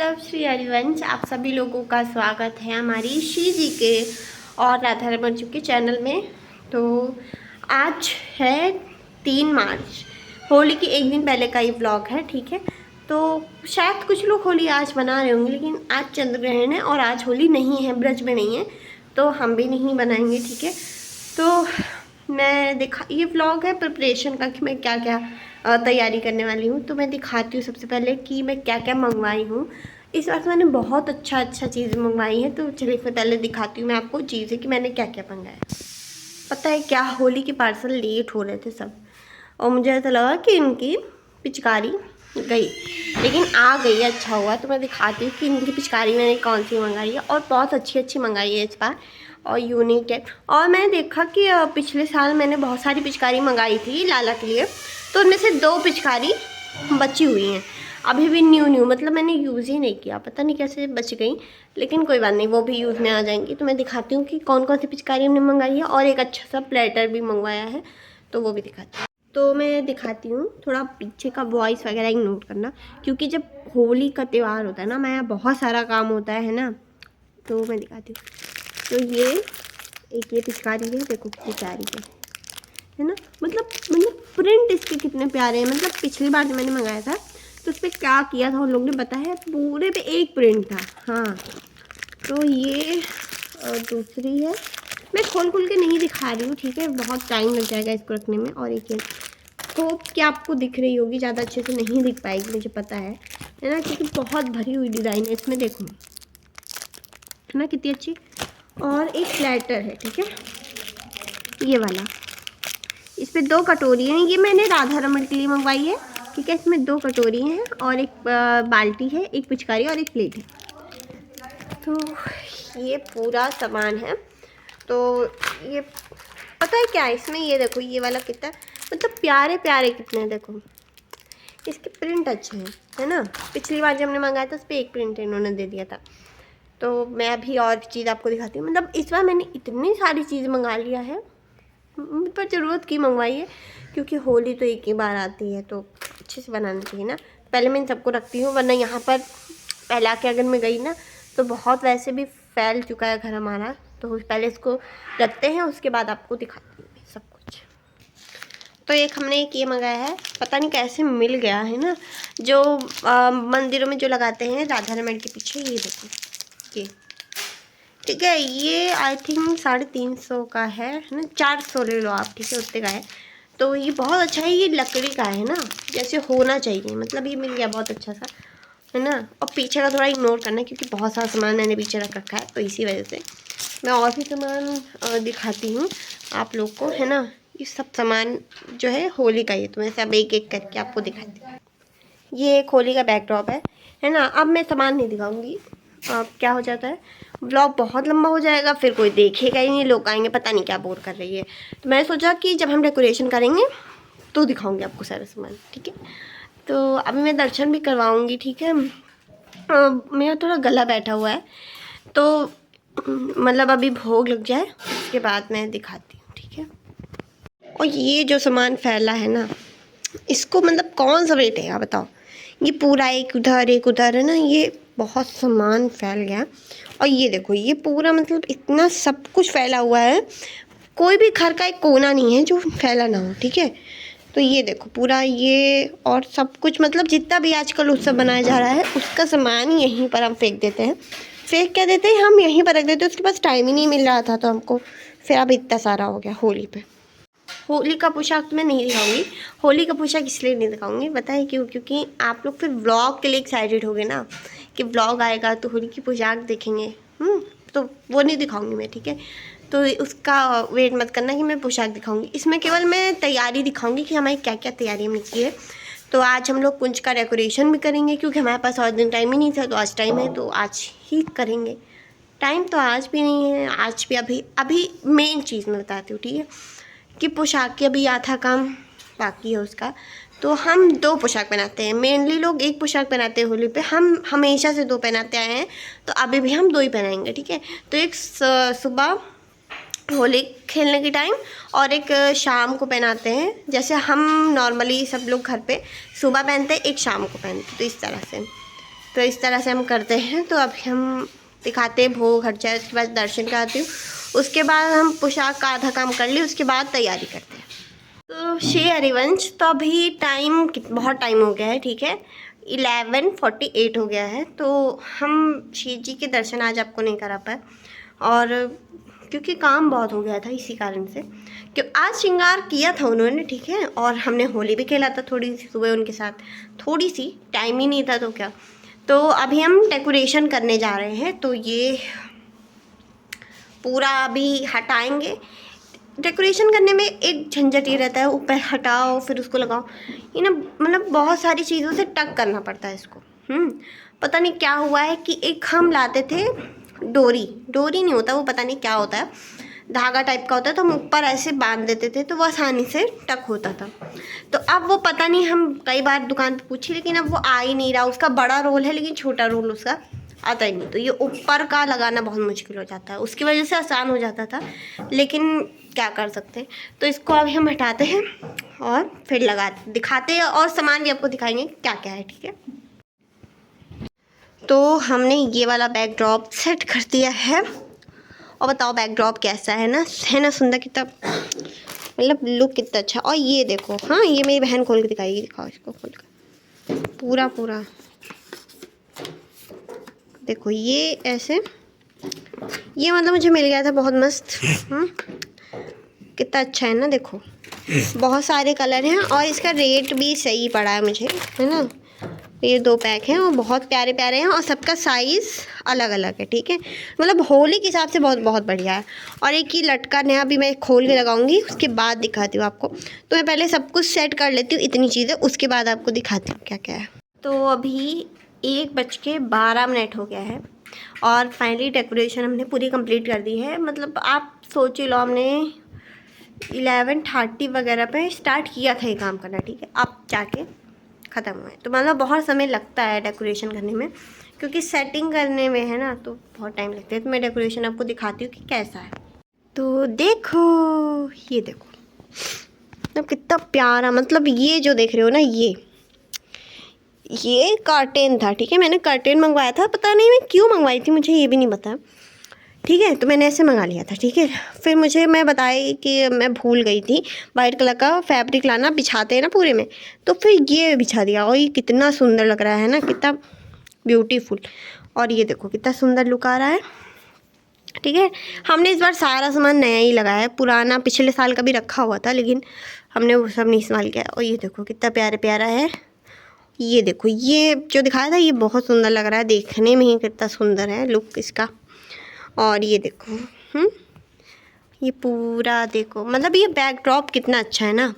आदाब श्री हरिवंश। आप सभी लोगों का स्वागत है हमारी श्री जी के और राधा रमन जी के चैनल में। तो आज है 3 मार्च, होली के एक दिन पहले का ये व्लॉग है, ठीक है। तो शायद कुछ लोग होली आज मना रहे होंगे, लेकिन आज चंद्र ग्रहण है और आज होली नहीं है, ब्रज में नहीं है, तो हम भी नहीं बनाएंगे, ठीक है। तो मैं ये व्लॉग है प्रिपरेशन का कि मैं क्या क्या तैयारी करने वाली हूँ। तो मैं दिखाती हूँ सबसे पहले कि मैं क्या क्या मंगवाई हूँ। इस बार मैंने बहुत अच्छा चीज़ मंगवाई है, तो चलिए फिर पहले दिखाती हूँ मैं आपको चीज़ें कि मैंने क्या क्या मंगाया। पता है क्या, होली के पार्सल लेट हो रहे थे सब, और मुझे ऐसा लगा कि इनकी पिचकारी गई, लेकिन आ गई, अच्छा हुआ। तो मैं दिखाती हूँ कि इनकी पिचकारी मैंने कौन सी मंगाई है, और बहुत अच्छी मंगाई है इस बार, और यूनिक है। और मैंने देखा कि पिछले साल मैंने बहुत सारी पिचकारी मंगाई थी लाला के लिए, तो उनमें से 2 पिचकारी बची हुई हैं अभी भी, न्यू मतलब मैंने यूज़ ही नहीं किया, पता नहीं कैसे बच गई, लेकिन कोई बात नहीं, वो भी यूज़ में आ जाएंगी। तो मैं दिखाती हूँ कि कौन कौन सी पिचकारी हमने मंगाई है, और एक अच्छा सा प्लेटर भी मंगवाया है, तो वो भी दिखाती हूँ। तो मैं दिखाती हूँ, थोड़ा पीछे का वॉइस वगैरह इग्नोर करना, क्योंकि जब होली का त्यौहार होता है ना, मैं बहुत सारा काम होता है ना, तो मैं दिखाती हूँ। तो ये पिचकारी है, देखो कितनी प्यारी है ना। मतलब प्रिंट इसके कितने प्यारे हैं। मतलब पिछली बार जब मैंने मंगाया था तो उस पर क्या किया था उन लोगों ने बताया, पूरे पे एक प्रिंट था। हाँ, तो ये दूसरी है, मैं खोल के नहीं दिखा रही हूँ, ठीक है, बहुत टाइम लग जाएगा इसको रखने में। और एक होप कि आपको दिख रही होगी, ज़्यादा अच्छे से नहीं दिख पाएगी मुझे पता है ना, क्योंकि बहुत भरी हुई डिज़ाइन है इसमें, देखो है ना कितनी अच्छी। और एक प्लेटर है, ठीक है, ये वाला, इस पर 2 कटोरी हैं, ये मैंने राधा रमन के लिए मंगवाई है, ठीक है। इसमें 2 कटोरी हैं और एक बाल्टी है, एक पिचकारी और एक प्लेट है। तो ये पूरा सामान है। तो ये पता है क्या है इसमें, ये देखो ये वाला कितना मतलब प्यारे कितने हैं, देखो इसके प्रिंट अच्छे हैं, है ना। पिछली बार जब हमने मंगाया था उस पर एक प्रिंट इन्होंने दे दिया था। तो मैं अभी और चीज़ आपको दिखाती हूँ। मतलब इस बार मैंने इतनी सारी चीज़ मंगा लिया है, पर ज़रूरत की मंगवाई है, क्योंकि होली तो एक ही बार आती है, तो अच्छे से बनाना चाहिए ना। पहले मैं इन सबको रखती हूँ, वरना यहाँ पर पहला के अगर मैं गई ना तो बहुत वैसे भी फैल चुका है घर हमारा, तो पहले इसको रखते हैं, उसके बाद आपको दिखाती हूँ सब कुछ। तो हमने ये मंगाया है, पता नहीं कैसे मिल गया है ना, जो मंदिरों में जो लगाते हैं राधा रमन के पीछे, ये देखो ये, ठीक है। ये आई थिंक 350 का है ना, 400 ले लो आप, ठीक है, उतने का है। तो ये बहुत अच्छा है, ये लकड़ी का है ना, जैसे होना चाहिए, मतलब ये मिल गया बहुत अच्छा सा, है ना। और पीछे का थोड़ा इग्नोर करना, क्योंकि बहुत सारा सामान मैंने पीछे रख रखा है, तो इसी वजह से मैं और भी सामान दिखाती हूँ आप लोग को, है ना। ये सब सामान जो है होली का ही, तो मैं सब एक एक करके आपको दिखाती हूँ। ये एक होली का बैकड्रॉप है ना। अब मैं सामान नहीं दिखाऊंगी, अब क्या हो जाता है, व्लॉग बहुत लंबा हो जाएगा, फिर कोई देखेगा ही नहीं, लोग आएंगे पता नहीं क्या बोर कर रही है। तो मैंने सोचा कि जब हम डेकोरेशन करेंगे तो दिखाऊंगी आपको सारा सामान, ठीक है। तो अभी मैं दर्शन भी करवाऊंगी, ठीक है। मेरा थोड़ा गला बैठा हुआ है, तो मतलब अभी भोग लग जाए उसके बाद मैं दिखाती हूँ, ठीक है। और ये जो सामान फैला है ना, इसको मतलब कौन सा बैठेगा बताओ। ये पूरा एक उधर है ना, ये बहुत सामान फैल गया। और ये देखो ये पूरा मतलब इतना सब कुछ फैला हुआ है, कोई भी घर का एक कोना नहीं है जो फैला ना हो, ठीक है। तो ये देखो पूरा ये, और सब कुछ मतलब जितना भी आजकल उत्सव बनाया जा रहा है उसका सामान यहीं पर हम फेंक देते हैं। फेंक क्या देते हैं, हम यहीं पर रख देते हैं, उसके पास टाइम ही नहीं मिल रहा था तो हमको, फिर अब इतना सारा हो गया होली पे। होली का पोशाक तो मैं नहीं दिखाऊंगी, होली का पोशाक इसलिए नहीं दिखाऊंगी, बताइए क्यों, क्योंकि आप लोग फिर व्लॉग के लिए एक्साइटेड हो गए ना, कि व्लॉग आएगा तो होली की पोशाक देखेंगे, तो वो नहीं दिखाऊंगी मैं, ठीक है। तो उसका वेट मत करना कि मैं पोशाक दिखाऊंगी, इसमें केवल मैं तैयारी दिखाऊंगी कि हमारी क्या क्या तैयारी हमने की है। तो आज हम लोग कुंज का डेकोरेशन भी करेंगे, क्योंकि हमारे पास और दिन टाइम ही नहीं था, तो आज टाइम है तो आज ही करेंगे। टाइम तो आज भी नहीं है, आज भी अभी मेन चीज़ मैं बताती हूँ, ठीक है, कि पोशाक की अभी आधा काम बाकी है उसका। तो हम 2 पोशाक पहनाते हैं, मेनली लोग एक पोशाक पहनाते हैं होली पे, हम हमेशा से 2 पहनाते आए हैं, तो अभी भी हम 2 ही पहनाएंगे, ठीक है। तो एक सुबह होली खेलने के टाइम, और एक शाम को पहनाते हैं, जैसे हम नॉर्मली सब लोग घर पे सुबह पहनते हैं, एक शाम को पहनते हैं, तो इस तरह से, तो इस तरह से हम करते हैं। तो अभी हम दिखाते हैं भोग हट जाए, उसके बाद दर्शन कराती हूँ, उसके बाद हम पोशाक का आधा काम कर ली, उसके बाद तैयारी करते हैं। तो श्री हरिवंश, तो अभी टाइम बहुत टाइम हो गया है, ठीक है, 11:48 हो गया है। तो हम शिव जी के दर्शन आज आपको नहीं करा पाए, और क्योंकि काम बहुत हो गया था इसी कारण से। क्यों आज श्रृंगार किया था उन्होंने, ठीक है, और हमने होली भी खेला था थोड़ी सी सुबह उनके साथ, थोड़ी सी, टाइम ही नहीं था तो क्या। तो अभी हम डेकोरेशन करने जा रहे हैं, तो ये पूरा अभी हटाएंगे। डेकोरेशन करने में एक झंझट ये रहता है, ऊपर हटाओ फिर उसको लगाओ, ये ना मतलब बहुत सारी चीज़ों से टक करना पड़ता है इसको। पता नहीं क्या हुआ है कि एक हम लाते थे डोरी नहीं होता वो, पता नहीं क्या होता है, धागा टाइप का होता है, तो हम ऊपर ऐसे बांध देते थे तो वो आसानी से टक होता था। तो अब वो पता नहीं, हम कई बार दुकान पे पूछी लेकिन अब वो आ ही नहीं रहा। उसका बड़ा रोल है लेकिन छोटा रोल उसका आता ही नहीं। तो ये ऊपर का लगाना बहुत मुश्किल हो जाता है, उसकी वजह से आसान हो जाता था, लेकिन क्या कर सकते हैं। तो इसको अभी हम हटाते हैं और फिर दिखाते हैं, और सामान भी आपको दिखाएंगे क्या क्या है, ठीक है। तो हमने ये वाला बैकड्रॉप सेट कर दिया है, और बताओ बैकड्रॉप कैसा है ना सुंदर, कितना मतलब लुक कितना अच्छा। और ये देखो, हाँ ये मेरी बहन खोल के दिखाएगी, दिखाओ इसको खोल कर, पूरा देखो ये ऐसे, ये मतलब मुझे मिल गया था बहुत मस्त। कितना अच्छा है ना, देखो बहुत सारे कलर हैं, और इसका रेट भी सही पड़ा है मुझे, है ना। ये 2 पैक हैं और बहुत प्यारे प्यारे हैं, और सबका साइज़ अलग अलग है, ठीक है, मतलब होली के हिसाब से बहुत बढ़िया है। और एक ही लटका नया भी मैं खोल के लगाऊंगी, उसके बाद दिखाती हूँ आपको। तो मैं पहले सब कुछ सेट कर लेती हूँ इतनी चीज़ें, उसके बाद आपको दिखाती हूँ क्या क्या है। तो अभी 1:12 हो गया है, और फाइनली डेकोरेशन हमने पूरी कंप्लीट कर दी है। मतलब आप सोच लो, हमने 11:30 वगैरह पे स्टार्ट किया था ये काम करना, ठीक है, अब जाके ख़त्म हुआ है। तो मतलब बहुत समय लगता है डेकोरेशन करने में, क्योंकि सेटिंग करने में है ना, तो बहुत टाइम लगता है। तो मैं डेकोरेशन आपको दिखाती हूँ कि कैसा है। तो देखो, ये देखो मतलब कितना प्यारा, मतलब ये जो देख रहे हो ना, ये कर्टेन था, ठीक है, मैंने कर्टेन मंगवाया था, पता नहीं मैं क्यों मंगवाई थी, मुझे ये भी नहीं पता, ठीक है। तो मैंने ऐसे मंगा लिया था, ठीक है। फिर मैं बताई कि मैं भूल गई थी वाइट कलर का फैब्रिक लाना, बिछाते हैं ना पूरे में, तो फिर ये बिछा दिया, और ये कितना सुंदर लग रहा है ना, कितना ब्यूटीफुल। और ये देखो कितना सुंदर लुक आ रहा है, ठीक है। हमने इस बार सारा सामान नया ही लगाया है, पुराना पिछले साल का भी रखा हुआ था, लेकिन हमने वो सब नहीं इस्तेमाल किया। और ये देखो कितना प्यारा है, ये देखो ये जो दिखाया था ये बहुत सुंदर लग रहा है, देखने में ही कितना सुंदर है लुक इसका। और ये देखो, ये पूरा देखो, मतलब ये बैकड्रॉप कितना अच्छा है ना।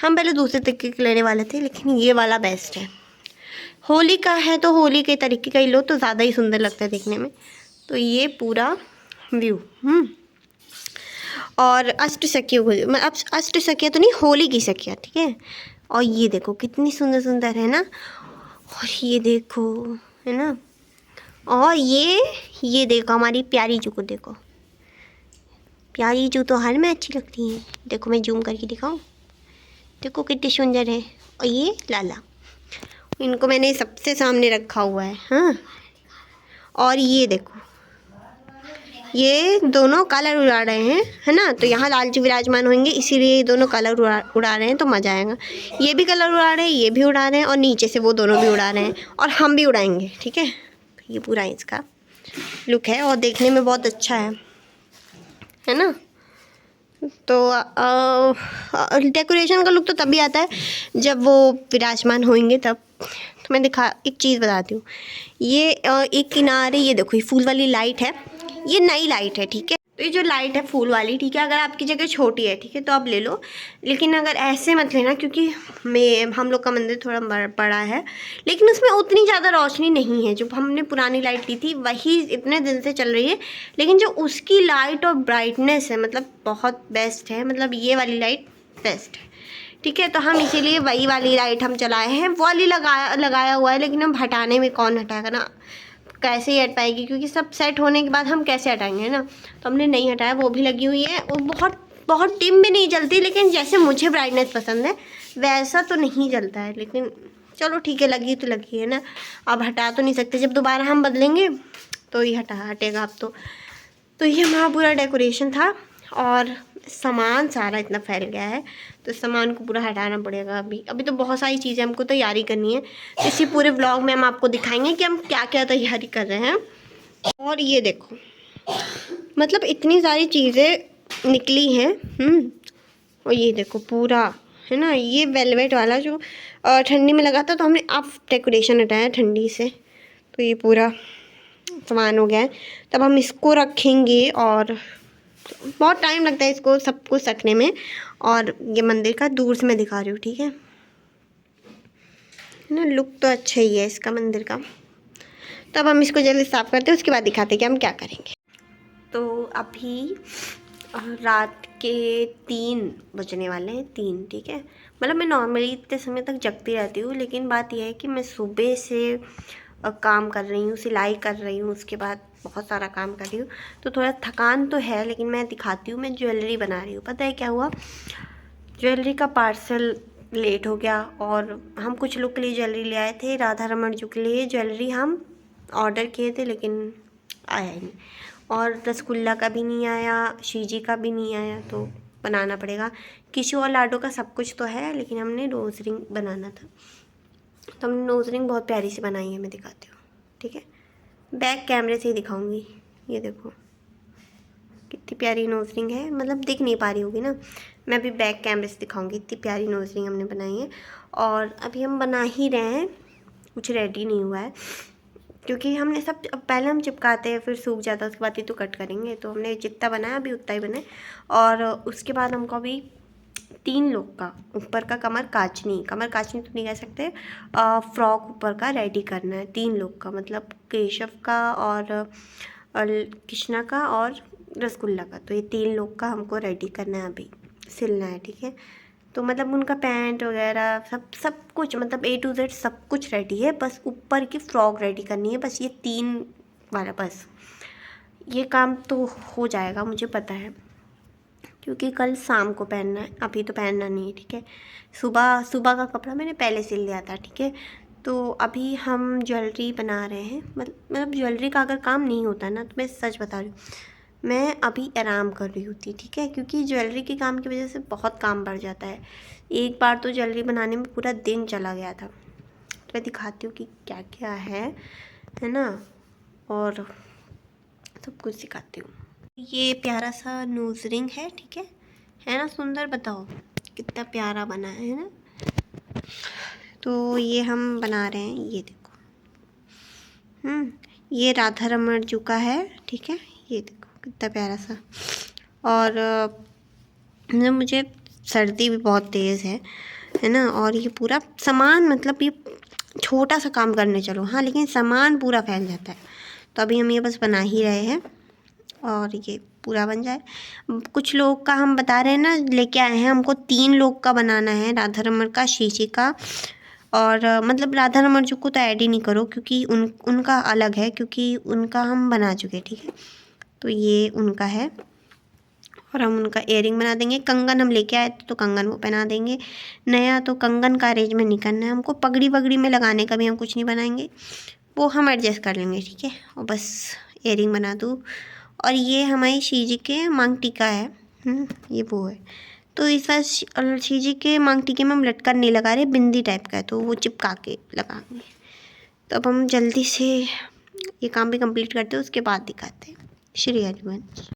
हम पहले दूसरे तरीके के लेने वाले थे, लेकिन ये वाला बेस्ट है। होली का है तो होली के तरीके का ही लो तो ज़्यादा ही सुंदर लगता है देखने में। तो ये पूरा व्यू, और अष्टसखियों, मतलब अष्टसखियाँ तो नहीं, होली की सखियाँ, ठीक है। और ये देखो कितनी सुंदर है ना, और ये देखो, है ना। और ये देखो हमारी प्यारी जू को, देखो प्यारी जू तो हर में अच्छी लगती है। देखो मैं जूम करके दिखाऊं, देखो कितनी सुंदर है। और ये लाला, इनको मैंने सबसे सामने रखा हुआ है, हाँ। और ये देखो, ये दोनों कलर उड़ा रहे हैं, है ना। तो यहाँ लालजू विराजमान होंगे, इसीलिए ये दोनों कलर उड़ा रहे हैं, तो मज़ा आएगा। ये भी कलर उड़ा रहे हैं, ये भी उड़ा रहे हैं, और नीचे से वो दोनों भी उड़ा रहे हैं, और हम भी उड़ाएंगे, ठीक है। ये पूरा इसका लुक है, और देखने में बहुत अच्छा है ना। तो डेकोरेशन का लुक तो तभी आता है जब वो विराजमान होंगे तब। तो मैं एक चीज़ बताती हूँ, ये एक किनारे ये देखो, ये फूल वाली लाइट है, ये नई लाइट है, ठीक है। तो ये जो लाइट है फूल वाली, ठीक है, अगर आपकी जगह छोटी है, ठीक है, तो आप ले लो, लेकिन अगर ऐसे मत लेना, क्योंकि हम लोग का मंदिर थोड़ा बड़ा है, लेकिन उसमें उतनी ज़्यादा रोशनी नहीं है। जो हमने पुरानी लाइट ली थी वही इतने दिन से चल रही है, लेकिन जो उसकी लाइट और ब्राइटनेस है, मतलब बहुत बेस्ट है, मतलब ये वाली लाइट बेस्ट है, ठीक है। तो हम इसीलिए वही वाली लाइट हम चलाए हैं, वो वाली लगाया हुआ है, लेकिन हम हटाने में कौन हटाएगा ना, कैसे ही हट पाएगी, क्योंकि सब सेट होने के बाद हम कैसे हटाएंगे ना। तो हमने नहीं हटाया, वो भी लगी हुई है, वो बहुत डिम भी नहीं जलती, लेकिन जैसे मुझे ब्राइटनेस पसंद है वैसा तो नहीं जलता है, लेकिन चलो ठीक है, लगी तो लगी है ना, अब हटा तो नहीं सकते, जब दोबारा हम बदलेंगे तो ही हटेगा अब तो ये हमारा पूरा डेकोरेशन था। और सामान सारा इतना फैल गया है तो सामान को पूरा हटाना पड़ेगा। अभी तो बहुत सारी चीज़ें हमको तैयारी करनी है, इसी पूरे व्लॉग में हम आपको दिखाएंगे कि हम क्या क्या तैयारी कर रहे हैं। और ये देखो, मतलब इतनी सारी चीज़ें निकली हैं। और ये देखो पूरा है ना, ये वेलवेट वाला जो ठंडी में लगा था, तो हमने अब डेकोरेशन हटाया ठंडी से, तो ये पूरा सामान हो गया है। तब हम इसको रखेंगे और बहुत टाइम लगता है इसको सब कुछ रखने में। और ये मंदिर का दूर से मैं दिखा रही हूँ, ठीक है ना, लुक तो अच्छा ही है इसका मंदिर का। तब हम इसको जल्दी साफ़ करते हैं, उसके बाद दिखाते हैं कि हम क्या करेंगे। तो अभी रात के 3 बजने वाले हैं, 3, ठीक है। मतलब मैं नॉर्मली इतने समय तक जगती रहती हूँ, लेकिन बात यह है कि मैं सुबह से काम कर रही हूँ, सिलाई कर रही हूँ, उसके बाद बहुत सारा काम कर रही हूँ, तो थोड़ा थकान तो है। लेकिन मैं दिखाती हूँ, मैं ज्वेलरी बना रही हूँ। पता है क्या हुआ, ज्वेलरी का पार्सल लेट हो गया, और हम कुछ लोग के लिए ज्वेलरी ले आए थे, राधा रमन जी के लिए ज्वेलरी हम ऑर्डर किए थे, लेकिन आया ही नहीं। और रसगुल्ला का भी नहीं आया, शीजी का भी नहीं आया, तो बनाना पड़ेगा। किशु और लाडो का सब कुछ तो है, लेकिन हमने रोज़ रिंग बनाना था, तो हमने नोज़ रिंग बहुत प्यारी सी बनाई है, मैं दिखाती हूँ, ठीक है। बैक कैमरे से ही दिखाऊंगी। ये देखो कितनी प्यारी नोज़ रिंग है, मतलब दिख नहीं पा रही होगी ना, मैं अभी बैक कैमरे से दिखाऊंगी। इतनी प्यारी नोज़ रिंग हमने बनाई है, और अभी हम बना ही रहे हैं, कुछ रेडी नहीं हुआ है, क्योंकि हमने सब पहले हम चिपकाते हैं, फिर सूख जाता है, उसके बाद ही तो कट करेंगे। तो हमने जितना बनाया अभी उतना ही बनाए, और उसके बाद हमको अभी 3 लोग का ऊपर का कमर काचनी तो नहीं कह सकते, फ्रॉक ऊपर का रेडी करना है 3 लोग का, मतलब केशव का और कृष्णा का और रसगुल्ला का। तो ये 3 लोग का हमको रेडी करना है, अभी सिलना है, ठीक है। तो मतलब उनका पैंट वगैरह सब कुछ, मतलब A to Z सब कुछ रेडी है, बस ऊपर की फ्रॉक रेडी करनी है, बस ये 3 वाला, बस ये काम तो हो जाएगा, मुझे पता है, क्योंकि कल शाम को पहनना है, अभी तो पहनना नहीं है, ठीक है। सुबह का कपड़ा मैंने पहले सिल लिया था, ठीक है। तो अभी हम ज्वेलरी बना रहे हैं, मतलब ज्वेलरी का अगर काम नहीं होता ना, तो मैं सच बता रही हूँ, मैं अभी आराम कर रही होती, ठीक है, क्योंकि ज्वेलरी के काम की वजह से बहुत काम बढ़ जाता है। एक बार तो ज्वेलरी बनाने में पूरा दिन चला गया था। तो मैं दिखाती हूँ कि क्या क्या है ना, और सब कुछ सिखाती हूँ। ये प्यारा सा नोज़ रिंग है, ठीक है ना, सुंदर, बताओ कितना प्यारा बना है ना। तो ये हम बना रहे हैं, ये देखो, ये राधा रमन जी का है, ठीक है, ये देखो कितना प्यारा सा। और मुझे सर्दी भी बहुत तेज़ है ना, और ये पूरा सामान, मतलब ये छोटा सा काम करने चलो, हाँ, लेकिन सामान पूरा फैल जाता है। तो अभी हम ये बस बना ही रहे हैं, और ये पूरा बन जाए। कुछ लोग का हम बता रहे हैं ना, लेके आए हैं, हमको 3 लोग का बनाना है, राधा रमन का, शीशी का, और मतलब राधा रमन जी को तो ऐड ही नहीं करो, क्योंकि उनका अलग है, क्योंकि उनका हम बना चुके, ठीक है। तो ये उनका है, और हम उनका इयररिंग बना देंगे। कंगन हम लेके आए थे, तो कंगन वो पहना देंगे नया, तो कंगन का अरेंजमेंट नहीं करना है हमको। पगड़ी वगड़ी में लगाने का भी हम कुछ नहीं बनाएंगे, वो हम एडजस्ट कर लेंगे, ठीक है। और बस इयररिंग बना दूँ। और ये हमारी शीजी के मांग टीका है, ये वो है। तो इस बार शीजी के मांग टीके में हम लटकन नहीं लगा रहे, बिंदी टाइप का है, तो वो चिपका के लगाएंगे। तो अब हम जल्दी से ये काम भी कंप्लीट करते हैं, उसके बाद दिखाते हैं। श्री हरिवंश।